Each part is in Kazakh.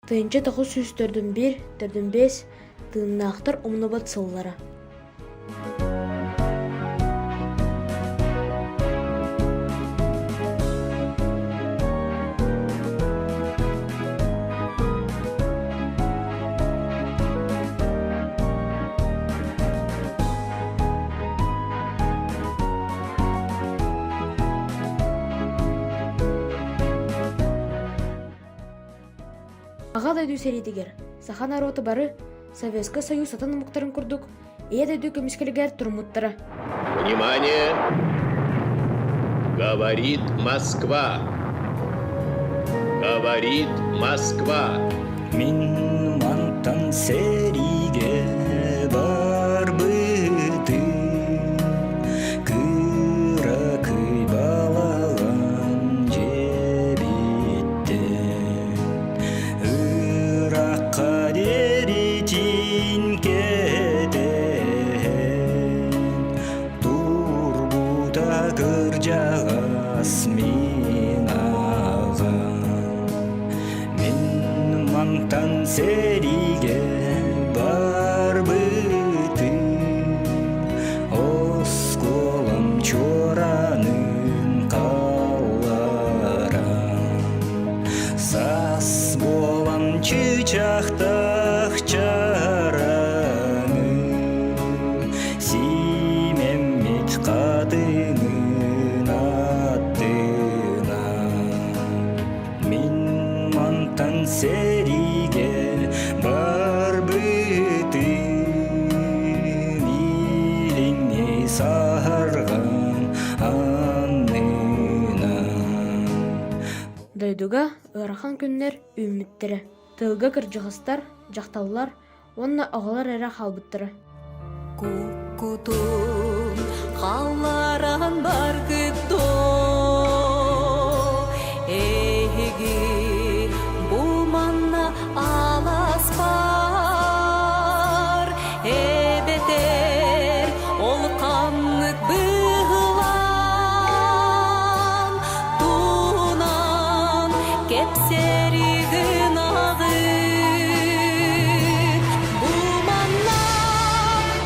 Тыынча 941, 45 тыыннаахтар омнобот сыллара. Аға дайду серидигер. Сахан ароты бары Советский Союз атын мұқтарын күрдік. Дайду көмескелігер тұрмыттары. Внимание! Говорит Москва. Говорит Москва. Мин мантан сериге бар быты, кыракый балалан жебитте, ыракка деритин кетен, турбута кыржагас мин агам. Мантан сериге бар быты, осколам чоранын каллара, сас болам чычактах чараны, симеммит кадынын аттына. Мин мантан сериге бар быты, милиңе сарган аннына. Дайдуга ырахан күннер үммиттері. Тылга кыржығыстар, жақталылар, онна ағалар әрі халбыттыры. Кукутун халларан бар күтту, эги булманна алас бар, эбетер ол қаннык бұғылан, тунан кепсерігін ағыр, булманна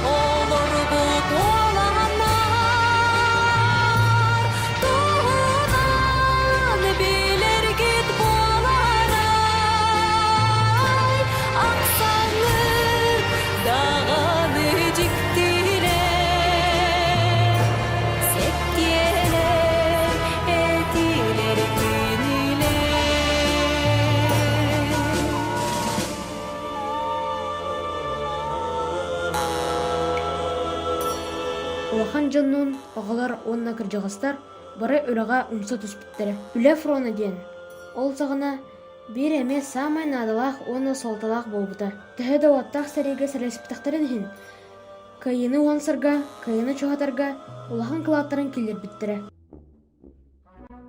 олар бұт оланар, тунан билер кет боларай, ақсаңыр дағаны жіктілер, сепкелер этилер күнілер. Улахан жаннун ағалар онна кыржығыстар бары өліға умса түспіттері. Үлі фроны ден. Ол сағына бір әме самай надалақ онна солталақ болбыта. Тәхеді оттақ сәреге сәрәсіптақтарын хин. Кайыны уансырға, кайыны чуғатарға улахан кылаттарын келер біттері.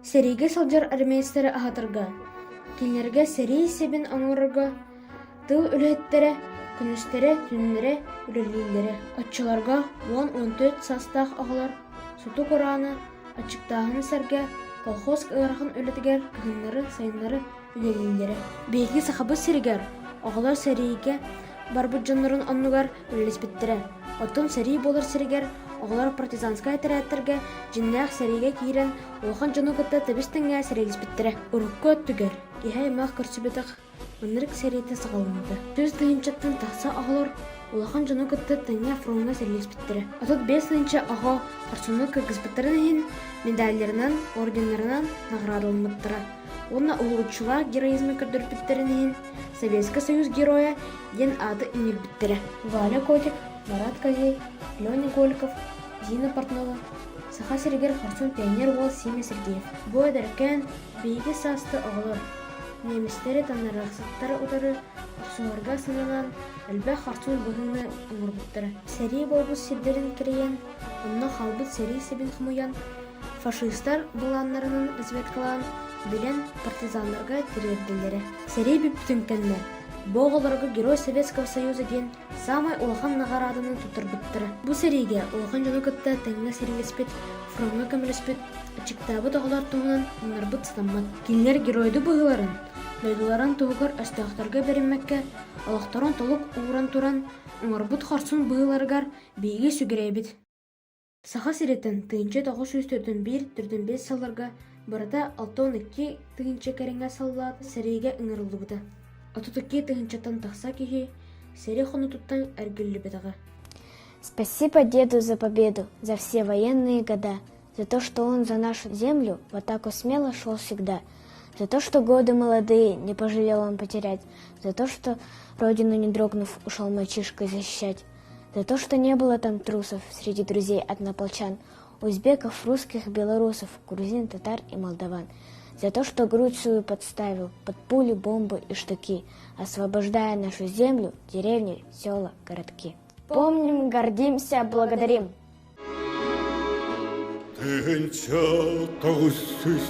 Сәреге салжар армейстері ағатырға. Келерге сәрей себін аңырырға. Тыл үліттері, күністері, түнінері, үлілілері. Атчыларға 10-14 састақ ағалар, суту қораны, ачықтағыны сәрге, колхоз ығырақын өлетігер, күйінлері, сайынлары, үлілілері. Бейгі сақабы сәрігер, ағалар сәрейге барбыт жанларын аннугар үлелеспеттері. Оттон сәрей болар сәрігер, ағалар партизанскай тәрәттерге, жиннәқ сәрейге кейрен, олхан жану күтті табистіңге сәрейлеспеттері. Ұрыққа өттігер, ехай мақ көрсібетіқ, Өнірік сәрейті сағалымды. Сөз тыйынчаттың тақса ағалар, улахан жану күтті таңя фронға сәрелеспеттері. Атот 5 тыйынча аға қарсуны кіргізбеттерін ең медальлерінен, орденлерінен нағырадылмыттыра. Онна ұлғытшылар героизмі көрдірпеттерін ең Советский Союз героя ден ады үнербеттері. Валя Котик, Марат Козей, Леня Голиков, Зина Портнова, Саха Сергер Харсун пионер бол Семя Сергеев. Бой дәркен бейгі састы ағалар. Немістері танарақсаттары ұтары Ақсуарға сынынан әлбә Харсун бұғыны ұңырбыттыры. Сәрей болбыз сердерін кірейен, онна халбыт сәрей себін қымуян, фашистар бұланларының разведкалан білен партизанларға тірерділері. Сәрей бүптін кәнлер. Боғаларға Герой Советского Союза ген самай улахан нағарадының тұтырбыттыры. Бұл сәрейге улахан жоны күтті тәңі сәрелеспет, фронға көмілеспет, ачықтабы тоғалар туғынан ұнарбыт сатаммат. Келінер геройды бұғыларын Байдыларын туғығыр әстіғақтарға беріммәкке, алақтарын толық уғран туран, оңарбыт қарсын бұғыларғар бейге сүгірейбіт. Саха сиреттен тыынчы 904-1-4-5 салларға барада 6-12 тыынчы кәріңе саллады сәрейге ұңырылды бұда. 32 тыынчаттан тақса кеге сәрей қоны тұттан әргілі бедіға. Спасибо деду за победу, за все военные года, за то, что он за нашу землю в атаку смело шел всегда, за то, что годы молодые не пожалел он потерять, за то, что родину не дрогнув ушел мальчишкой защищать, за то, что не было там трусов среди друзей однополчан, узбеков, русских, белорусов, грузин, татар и молдаван, за то, что грудь свою подставил под пули, бомбы и штыки, освобождая нашу землю, деревни, села, городки. Помним, гордимся, благодарим. Тынча тауссыз,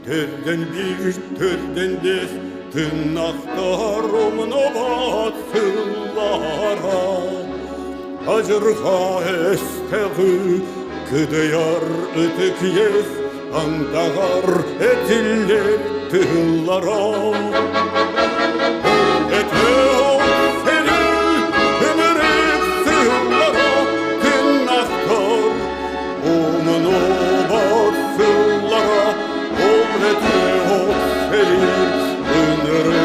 төрден биш, төрден бес, тынақтарым новатсыллара. Ажырға әстәғі, күдіяр үтік ес, аңдағар әтілі тыллара. Sıllara, omlete o serin, ınırı